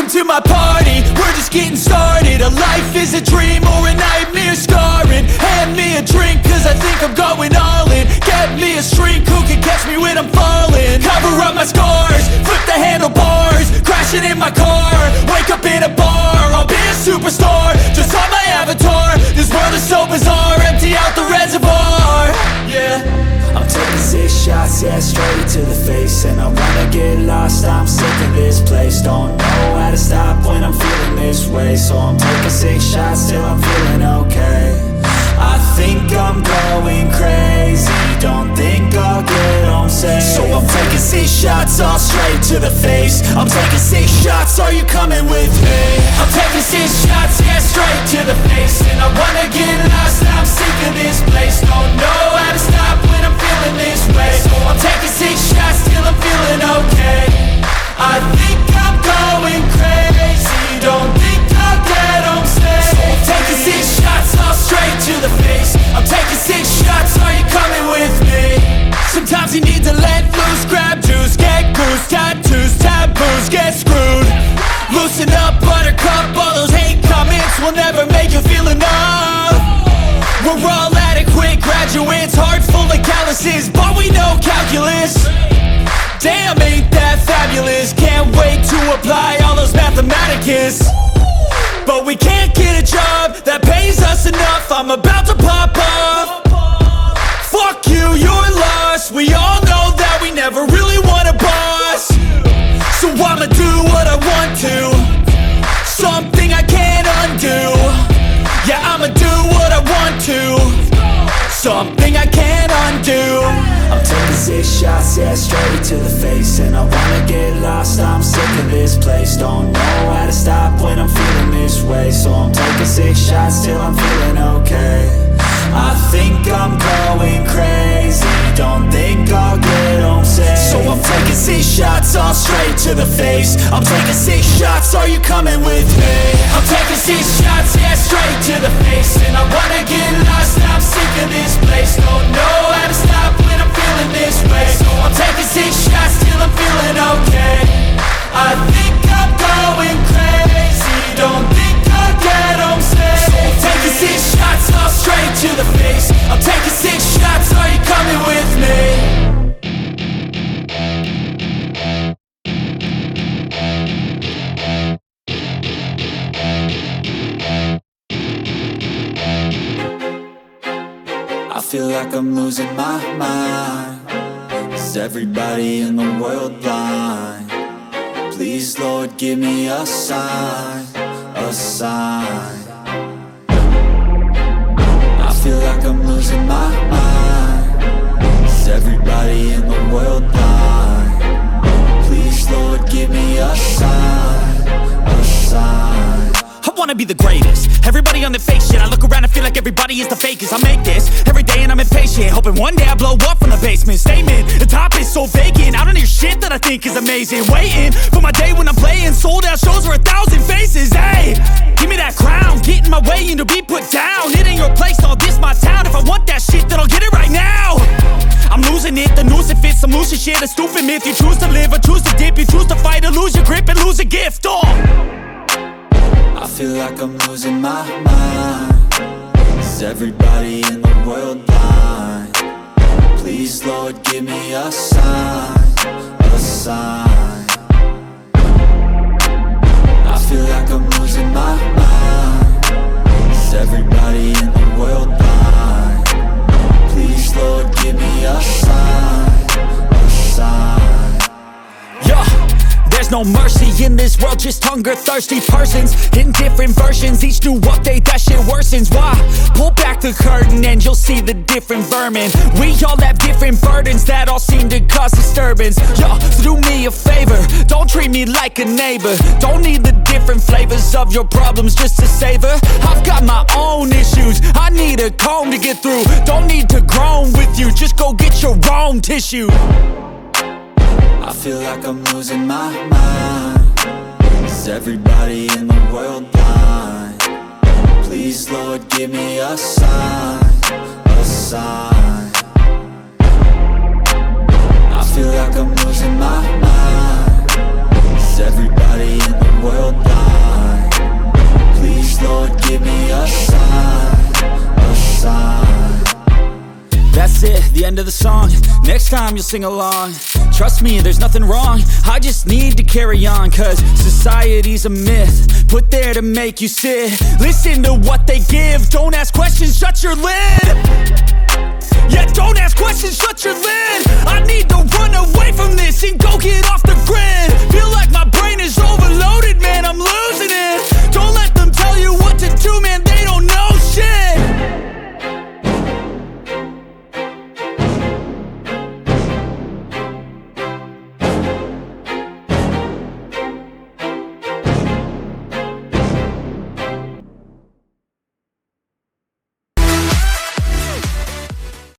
Welcome to my party, we're just getting started. A life is a dream or a nightmare scarring. Hand me a drink cause I think I'm going all in. Get me a shrink who can catch me when I'm falling. Cover up my scars, flip the handlebars, crashing in my car, wake up in a bar. I'll be a superstar, just on my avatar. This world is so bizarre, empty out the reservoir. Yeah, I'm taking 6 shots, yeah, straight to the face. And I wanna get lost, I'm sick of this place. Don't know how to stop when I'm feeling this way. So I'm taking 6 shots till I'm feeling okay. I think I'm going crazy, don't think I'll get home safe. So I'm taking 6 shots, all straight to the face. I'm taking 6 shots, are you coming with me? I'm taking 6 shots, yeah, straight to the face. And I wanna get lost, I'm sick of this place. Don't know how to stop when I'm feeling this way. So I'm taking 6 shots till I'm feeling okay. I think I'm going crazy, don't think I'll get home safe. So I'm taking 6 shots, all straight to the face. I'm taking 6 shots, are you coming with me? Sometimes you need to let loose, grab juice, get goose, tattoos, taboos, get screwed. Loosen up, buttercup, all those hate comments will never make you feel enough. We're all adequate graduates, heart full of calluses, but we know calculus. Damn, ain't that fabulous? Can't wait to apply all those mathematicus. But we can't get a job that pays us enough. I'm about to pop off. Fuck you, you're lost. We all know that we never really want a boss. So I'ma do what I want to, something I can't undo. Yeah, I'ma do what I want to, something I can't undo. I'm taking 6 shots, yeah, straight to the face. And I wanna get lost, I'm sick of this place. Don't know how to stop when I'm feeling this way. So I'm taking 6 shots till I'm feeling okay. I think I'm going crazy, don't think I'll get home safe. So I'm taking 6 shots, all straight to the face. I'm taking 6 shots, are you coming with me? I'm taking 6 shots, yeah, straight to the face. And I wanna get lost, I'm sick of this place. Don't know how to stop when I'm feeling this way. So I'm taking 6 shots till I'm feeling okay. I think I'm going crazy, don't think I'll get home safe. So I'm taking 6 shots, all straight to the face. I'm taking 6 shots, are you coming with me? I feel like I'm losing my mind. Is everybody in the world blind? Please, Lord, give me a sign, a sign. I feel like I'm losing my mind. Is everybody in the world blind? Please, Lord, give me a sign, a sign. I wanna be the greatest. Everybody on the fake shit. I look around and feel like everybody is the fakest. I make this every day and I'm impatient, hoping one day I blow up from the basement. Statement, the top is so vacant. I don't hear shit that I think is amazing. Waiting for my day when I'm playing sold out shows for 1,000 faces. Hey, give me that crown, get in my way and to be put down. It ain't your place, all this my town. If I want that shit, then I'll get it right now. I'm losing it, the noose it fits. I'm losing shit, a stupid myth. You choose to live or choose to dip. You choose to fight or lose your grip and lose a gift. I feel like I'm losing my mind. Is everybody in the world blind? Please, Lord, give me a sign, a sign. I feel like I'm losing my mind. Is everybody in the world blind? Please, Lord, give me a sign, a sign. Yeah. There's no mercy in this world, just hunger-thirsty persons in different versions. Each new update, that shit worsens. Why? Pull back the curtain and you'll see the different vermin. We all have different burdens that all seem to cause disturbance. Yo, so do me a favor, don't treat me like a neighbor. Don't need the different flavors of your problems just to savor. I've got my own issues, I need a comb to get through. Don't need to groan with you, just go get your own tissue. I feel like I'm losing my mind. Is everybody in the world blind? Please, Lord, give me a sign, a sign. I feel like I'm losing my mind. Is everybody in the world next time you'll sing along. Trust me, there's nothing wrong, I just need to carry on. Cause society's a myth, put there to make you sit. Listen to what they give, don't ask questions, shut your lid. Yeah, don't ask questions, shut your lid. I need to run away from this and go get off the grid. Feel like my brain